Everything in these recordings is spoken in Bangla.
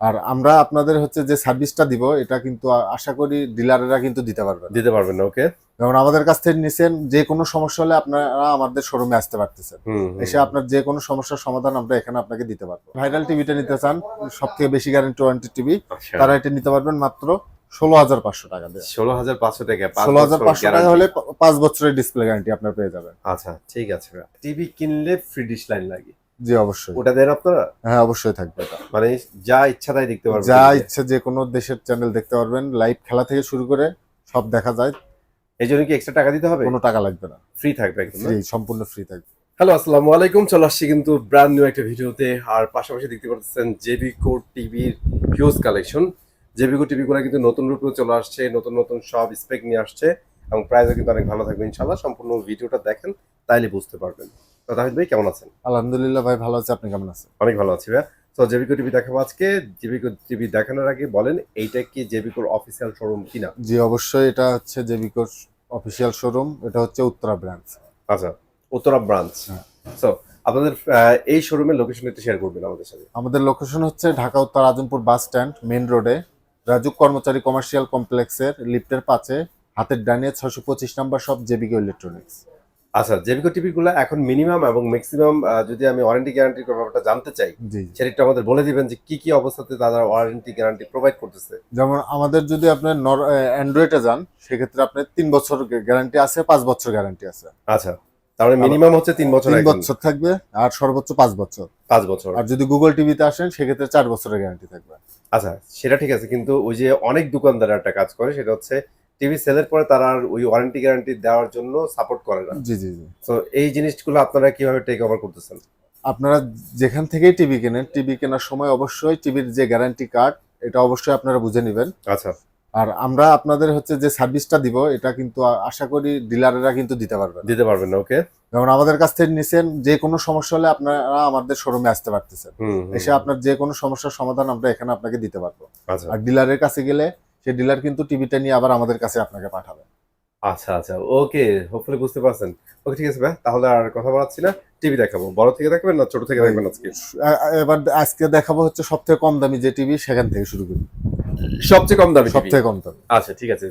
আর আমরা আপনাদের হচ্ছে যে সার্ভিসটা দিব এটা কিন্তু আশা করি ডিলাররা কিন্তু দিতে পারবেন না। ওকে। যেমন আমাদের কাছ থেকে নিছেন, যে কোনো সমস্যা হলে আপনারা আমাদের শোরুমে আসতে পারতেছেন। এসে আপনার যে কোনো সমস্যার সমাধান আমরা এখানে আপনাকে দিতে পারবো। ভাইরাল টিভিটা নিতে চান, সব থেকে বেশি গ্যারান্টি ওয়ারেন্টি টিভি, তারা এটা নিতে পারবেন মাত্র 16,500 টাকা দিয়ে। 16,500 টাকা। 16,500 টাকা হলে 5 বছরের ডিসপ্লে গ্যারান্টি আপনার পেয়ে যাবেন। আচ্ছা ঠিক আছে। টিভি কিনলে ফ্রি ডিশ লাইন লাগে? জি অবশ্যই। ওটা দেন আপনারা? হ্যাঁ অবশ্যই থাকবে এটা। মানে যা ইচ্ছা তাই দেখতে পারবেন? যা ইচ্ছা যে কোনো দেশের চ্যানেল দেখতে পারবেন, লাইভ খেলা থেকে শুরু করে সব দেখা যায়। এই জন্য কি এক্সট্রা টাকা দিতে হবে? কোনো টাকা লাগবে না, ফ্রি থাকবে একদম? ফ্রি, সম্পূর্ণ ফ্রি থাকবে। হ্যালো, আসসালামু আলাইকুম। চলে আসছি কিন্তু ব্র্যান্ড নিউ একটা ভিডিওতে। আর পাশাপাশি দেখতে পাচ্ছেন জেবিকো টিভির হিউজ কালেকশন। জেবিকো টিভিগুলো কিন্তু নতুন রূপে চলে আসছে, নতুন নতুন সব স্পেক নিয়ে আসছে এবং প্রাইসও কিন্তু অনেক ভালো থাকবে ইনশাআল্লাহ। সম্পূর্ণ ভিডিওটা দেখেন, তাইলে বুঝতে পারবেন। তো তাহিদ ভাই কেমন আছেন? আলহামদুলিল্লাহ ভাই, ভালো আছে, আপনি কেমন আছেন? অনেক ভালো আছি ভাই। তো জেবিকো টিভি দেখাবো আজকে। জেবিকো টিভি দেখানোর আগে বলেন, এইটা কি জেবিকোর অফিসিয়াল শোরুম কিনা? জি অবশ্যই, এটা হচ্ছে জেবিকোর অফিসিয়াল শোরুম। এটা হচ্ছে উত্তরা ব্রাঞ্চ। আচ্ছা, উত্তরা ব্রাঞ্চ। হ্যাঁ। সো আপনাদের এই শোরুমের লোকেশন একটু শেয়ার করবেন আমাদের সাথে। আমাদের লোকেশন হচ্ছে ঢাকা উত্তর আজমপুর বাস স্ট্যান্ড মেইন রোডে, রাজুক কর্মচারী কমার্শিয়াল কমপ্লেক্সের লিফটের পাশে, হাতের ডানে 625 নম্বর শপ জেবিকো ইলেকট্রনিক্স। আচ্ছা, জেবিকো টিভি গুলো এখন মিনিমাম এবং ম্যাক্সিমাম যদি আমি ওয়ারেন্টি গ্যারান্টির ব্যাপারটা জানতে চাই, জি সেটা একটু আমাদের বলে দিবেন যে কি কি অবস্থাতে তারা ওয়ারেন্টি গ্যারান্টি প্রোভাইড করতেছে। যেমন আমাদের যদি আপনার অ্যান্ড্রয়েডে যান, সেক্ষেত্রে আপনার 3 বছর গ্যারান্টি আছে, 5 বছর গ্যারান্টি আছে। আচ্ছা, তাহলে মিনিমাম হচ্ছে 3 বছর। 3 বছর থাকবে আর সর্বোচ্চ 5 বছর। 5 বছর। আর যদি গুগল টিভিতে আসেন সেক্ষেত্রে 4 বছরের গ্যারান্টি থাকবে। আচ্ছা, সেটা ঠিক আছে, কিন্তু ওই যে অনেক দোকানদার একটা কাজ করে, সেটা হচ্ছে টিভি সেলের পরে তারা আর ওই ওয়ারেন্টি গ্যারান্টি দেওয়ার জন্য সাপোর্ট করে না। জি জি জি। তো এই জিনিসগুলো আপনারা কিভাবে টেক ওভার করতেছেন? আপনারা যেখান থেকেই টিভি কেনেন, টিভি কেনার সময় অবশ্যই টিভির যে গ্যারান্টি কার্ড, এটা অবশ্যই আপনারা বুঝে নেবেন। আচ্ছা। আর আমরা আপনাদের হচ্ছে যে সার্ভিসটা দিব এটা কিন্তু আশা করি ডিলাররা কিন্তু দিতে পারবেন না। ওকে। যেমন আমাদের কাছ থেকে নিছেন, যে কোনো সমস্যা হলে আপনারা আমাদের শোরুমে আসতে পারতেছেন। এসে আপনার যে কোনো সমস্যার সমাধান আমরা এখানে আপনাকে দিতে পারবো। আচ্ছা। আর ডিলারের কাছে গেলে সেই ডিলার কিন্তু টিভিটা নিয়ে আবার আমাদের কাছে আপনাকে পাঠাবে। আচ্ছা আচ্ছা, ওকে, হোপফুলি বুঝতে পারছেন। ওকে ঠিক আছে ভাই, তাহলে আর কথা বলাচ্ছি না, টিভি দেখাবো। বড় থেকে দেখবেন না ছোট থেকে দেখবেন আজকে? এবার আজকে দেখাবো হচ্ছে সবথেকে কম দামি যে টিভি, সেখান থেকে শুরু করি। সবচেয়ে কম দামি? সবথেকে কম দামি। আচ্ছা ঠিক আছে।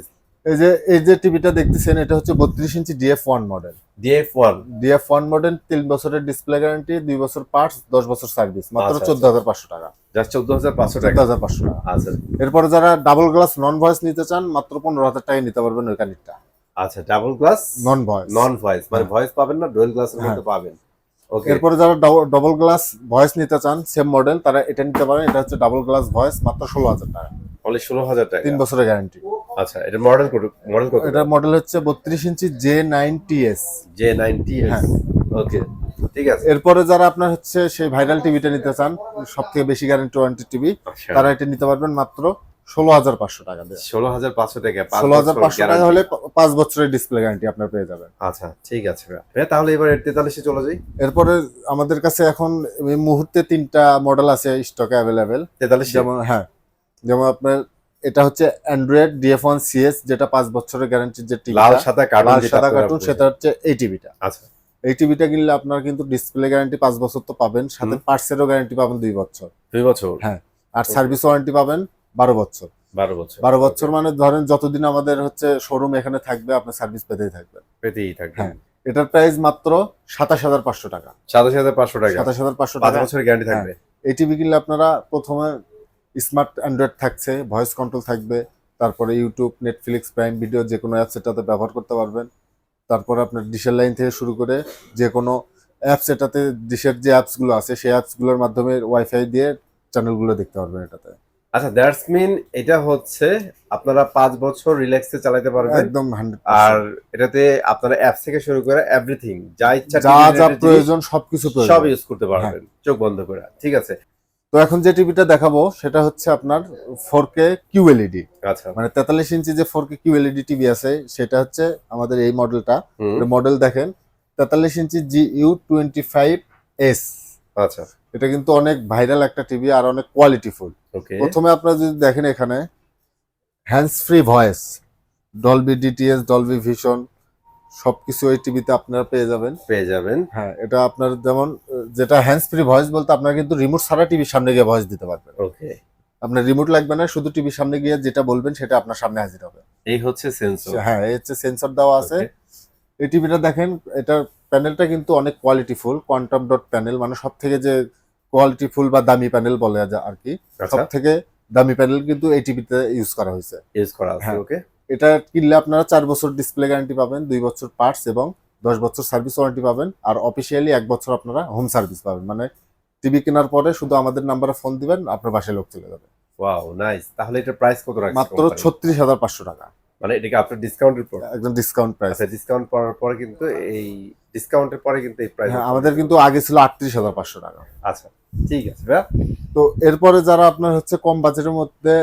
এই যে টিভিটা দেখতেছেন, এটা হচ্ছে 32 ইঞ্চি DF1 মডেল। DF1 মডেল, 3 বছরের ডিসপ্লে গ্যারান্টি, 2 বছর পার্টস, 10 বছর সার্ভিস, মাত্র 14,500 টাকা। জাস্ট 14,500 টাকা? 14,500 টাকা। আচ্ছা। এরপরে যারা ডাবল গ্লাস নন ভয়েস নিতে চান, মাত্র 15,000 টাকায় নিতে পারবেন ওই কানেরটা। আচ্ছা, ডাবল গ্লাস নন ভয়েস মানে ভয়েস পাবেন না, ডুয়াল গ্লাসের মধ্যে পাবেন। ওকে। এরপরে যারা ডাবল গ্লাস ভয়েস নিতে চান সেম মডেল, তারা এটা নিতে পারেন। এটা হচ্ছে ডাবল গ্লাস ভয়েস, মাত্র 16,000 টাকা। অনলি 16,000 টাকা? 3 বছরের গ্যারান্টি। আচ্ছা, এটা মডেল কত? এটা মডেল হচ্ছে 32 ইঞ্চি J9TS। J9TS। ওকে ঠিক আছে। এরপরে যারা আপনার হচ্ছে সেই ভাইরাল টিভিটা নিতে চান, সবথেকে বেশি গ্যারান্টি ওয়ারেন্টি টিভি, তারা এটা নিতে পারবেন মাত্র 16,500 টাকা দিয়ে। 16,500 টাকা? 16,500 টাকা হলে 5 বছরের ডিসপ্লে গ্যারান্টি আপনার পেয়ে যাবেন। আচ্ছা ঠিক আছে ভাই, তাহলে এবার 43 চলে যাই। এরপরে আমাদের কাছে এখন এই মুহূর্তে 3টা মডেল আছে স্টকে অ্যাভেলেবেল। 43? যেমন যেমন আপনার এটা হচ্ছে অ্যান্ড্রয়েড DF1 CS, যেটা 5 বছরের গ্যারান্টির যে টিভি, লাল সাদা কার্টুন, সেটা হচ্ছে এই টিভিটা। আচ্ছা, এই টিভিটা কিনলে আপনার কিন্তু ডিসপ্লে গ্যারান্টি 5 বছর তো পাবেন, সাথে পার্টসেরও গ্যারান্টি পাবেন 2 বছর। 2 বছর? হ্যাঁ। আর সার্ভিস ওয়ারেন্টি পাবেন 12 বছর। 12 বছর মানে ধরেন যতদিন আমাদের হচ্ছে শোরুম এখানে থাকবে, আপনার সার্ভিস পেতেই থাকবেন। হ্যাঁ। এটার প্রাইস মাত্র 27,500 টাকা। 27,500 টাকা? 27,500 5 টাকা। বছরের গ্যারান্টি থাকবে। এই টিভি কিনলে আপনারা প্রথমে স্মার্ট অ্যান্ড্রয়েড থাকছে, ভয়েস কন্ট্রোল থাকবে, তারপরে ইউটিউব, নেটফ্লিক্স, প্রাইম ভিডিও যে কোনো অ্যাপস এটাতে ব্যবহার করতে পারবেন। তারপরে আপনার ডিশের লাইন থেকে শুরু করে যে কোনো অ্যাপস, এটাতে ডিশের যে অ্যাপসগুলো আছে সেই অ্যাপসগুলোর মাধ্যমে ওয়াইফাই দিয়ে চ্যানেলগুলো দেখতে পারবেন এটাতে। আচ্ছা, দ্যাটস মিন এটা হচ্ছে আপনারা 5 বছর রিল্যাক্সে চালাতে পারবেন একদম 100%। আর এটাতে আপনারা অ্যাপস থেকে শুরু করে এভরিথিং যা ইচ্ছা, যা প্রয়োজন সবকিছু সব ইউজ করতে পারবেন চোখ বন্ধ করে। ঠিক আছে। তো এখন যে টিভিটা দেখাবো সেটা হচ্ছে আপনার 4K QLED। আচ্ছা, মানে 43 ইঞ্চি যে 4K QLED টিভি আছে, সেটা হচ্ছে আমাদের এই মডেলটা। মডেল দেখেন 43 ইঞ্চি GU25S। আচ্ছা, এটা কিন্তু অনেক ভাইরাল একটা টিভি আর অনেক কোয়ালিটিফুল। প্রথমে আপনারা যদি দেখেন, এখানে hands free voice, Dolby DTS, Dolby vision সবকিছু এই টিভিতে আপনারা পেয়ে যাবেন। হ্যাঁ, এটা আপনার যেমন যেটা হ্যান্ডস ফ্রি ভয়েস বলতে আপনারা কিন্তু রিমোট ছাড়া টিভির সামনে গিয়ে ভয়েস দিতে পারবেন। ওকে। আপনার রিমোট লাগবে না, শুধু টিভির সামনে গিয়ে যেটা বলবেন সেটা আপনার সামনে হাজির হবে। এই হচ্ছে সেন্সর। হ্যাঁ, এই হচ্ছে সেন্সর দেওয়া আছে। এই টিভিটা দেখেন, এটার প্যানেলটা কিন্তু অনেক কোয়ালিটিফুল, কোয়ান্টাম ডট প্যানেল, মানে সব থেকে যে কোয়ালিটিফুল বা দামি প্যানেল বলে আর কি, আচ্ছা, সব থেকে দামি প্যানেল কিন্তু এই টিভিতে ইউজ করা হয়েছে। ইউজ করা আছে। হ্যাঁ। ওকে, এটা কিনলে আপনারা 4 বছর ডিসপ্লে গ্যারান্টি পাবেন, 2 বছর পার্টস এবং 10 বছর সার্ভিস ওয়ারেন্টি পাবেন, আর অফিসিয়ালি 1 বছর আপনারা হোম সার্ভিস পাবেন। মানে টিভি কেনার পরে শুধু আমাদের নাম্বারে ফোন দিবেন, আপনার বাসায় লোক চলে যাবে। Wow nice. তাহলে এটার প্রাইস কত রাখছে মাত্র কোম্পানি? 36,500 টাকা, মানে এটা কি আপনার ডিসকাউন্টের পর? একদম ডিসকাউন্ট প্রাইস। আচ্ছা, ডিসকাউন্ট পড়ার পরে কিন্তু এই ডিসকাউন্টের পরে কিন্তু এই প্রাইস। হ্যাঁ, আমাদের কিন্তু আগে ছিল 38,500 টাকা। আচ্ছা, ঠিক আছে ভাইয়া। তো এরপরে যারা আপনার হচ্ছে কম বাজেটের মধ্যে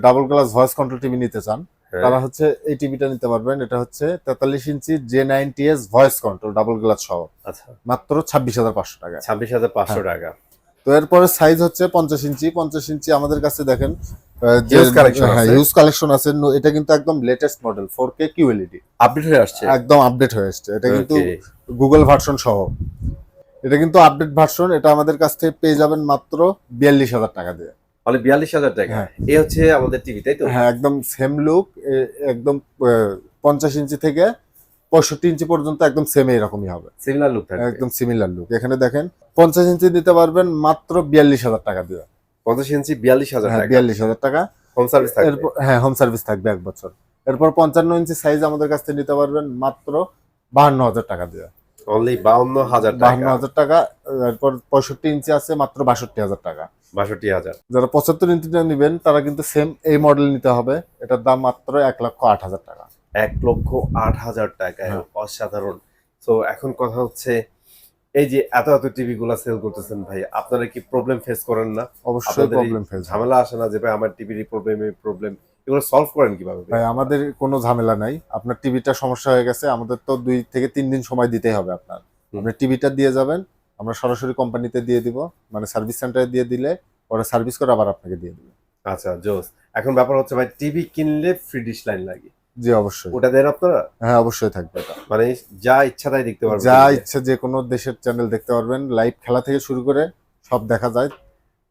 double glass voice control TV নিতে চান, হ্যাঁ, তারা হচ্ছে এই টিভিটা নিতে পারবেন। এটা হচ্ছে 43 ইঞ্চি J90S voice control double glass সহ, আচ্ছা, মাত্র 26,500 টাকা। 26,500 টাকা। তো এরপরে সাইজ হচ্ছে 50 ইঞ্চি। 50 ইঞ্চি আমাদের কাছে দেখেন Huge collection আছে। হিউজ কালেকশন আছে। এটা কিন্তু একদম latest model 4K QLED, update হয়ে আসছে। একদম আপডেট হয়ে এসেছে। এটা কিন্তু Okay, গুগল ভার্সন সহ, এটা কিন্তু আপডেট ভার্সন। এটা আমাদের কাছ থেকে পেয়ে যাবেন মাত্র 42,000 টাকা দিয়ে। মানে 42,000 টাকা। হ্যাঁ। এই হচ্ছে আমাদের টিভি, তাই তো? হ্যাঁ, একদম সেম লুক, একদম 50 ইঞ্চি থেকে 65 ইঞ্চি পর্যন্ত একদম সেম এরকমই হবে, সিমিলার লুক থাকবে। একদম সিমিলার লুক। এখানে দেখেন 50 ইঞ্চি নিতে পারবেন মাত্র 42,000 টাকা দিয়ে। 50 ইঞ্চি 42,000 হ্যাঁ, টাকা। 42,000 টাকা। হোম সার্ভিস থাকবে। এরপর হ্যাঁ, হোম সার্ভিস থাকবে 1 বছর। এরপর 55 ইঞ্চি সাইজ আমাদের কাছ থেকে নিতে পারবেন মাত্র 52,000 টাকা দিয়ে। অনলি 52,000 টাকা। 52,000 টাকা। এরপর 65 ইঞ্চি আছে মাত্র 62,000 টাকা। 62,000। যারা 75 ইঞ্চিটা নেবেন তারা কিন্তু সেম এই মডেল নিতে হবে। এটার দাম মাত্র 1,08,000 টাকা। 1,08,000 টাকায়। হ্যাঁ। অসাধারণ। তো এখন কথা হচ্ছে, এই যে এত এত টিভি গুলা সেল করতেছেন ভাই, আপনারা কি প্রবলেম ফেস করেন না? অবশ্যই আপনাদের এই প্রবলেম ফেস হয়। ঝামেলা আসে না যে ভাই আমার টিভির এই প্রবলেম, এই প্রবলেম, এগুলো সলভ করেন কিভাবে ভাই? ভাই আমাদের কোনো ঝামেলা নাই। আপনার টিভিটা সমস্যা হয়ে গেছে, আমাদের তো 2 থেকে 3 দিন সময় দিতেই হবে আপনার। হুম। আপনি টিভিটা দিয়ে যাবেন, আমরা সরাসরি কোম্পানিতে দিয়ে দিব, মানে সার্ভিস সেন্টারে দিয়ে দিলে ওরা সার্ভিস করে আবার আপনাকে দিয়ে দিবে। আচ্ছা, জোস। এখন ব্যাপার হচ্ছে ভাই, টিভি কিনলে ফ্রি ডিশ লাইন লাগে, জি অবশ্যই। ওটা দেন আপনারা? হ্যাঁ, অবশ্যই থাকবে এটা। মানে যা ইচ্ছা তাই দেখতে পারবেন যা টিভিতে? ইচ্ছে যে কোনো দেশের চ্যানেল দেখতে পারবেন, লাইভ খেলা থেকে শুরু করে সব দেখা যায়।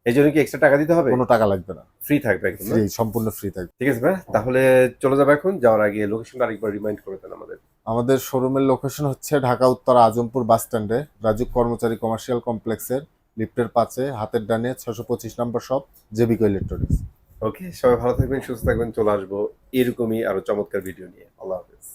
এই জন্য কি এক্সট্রা টাকা দিতে হবে? কোনো টাকা লাগবে না, ফ্রি থাকবে একদম না? ফ্রি, সম্পূর্ণ ফ্রি থাকবে। ঠিক আছে ভাই, তাহলে চলে যাবো এখন। যাওয়ার আগে লোকেশনটা আরেকবার রিমাইন্ড করে দেন আমাদের। আমাদের শোরুমের লোকেশন হচ্ছে ঢাকা উত্তর আজমপুর বাস স্ট্যান্ডে, রাজুক কর্মচারী কমার্শিয়াল কমপ্লেক্সের লিফটের পাশে, হাতের ডানে 625 নম্বর শপ, জেবিকো ইলেকট্রনিক্স। ওকে, সবাই ভালো থাকবেন, সুস্থ থাকবেন। চলে আসবো এরকমই আরো চমৎকার ভিডিও নিয়ে। আল্লাহ হাফেজ।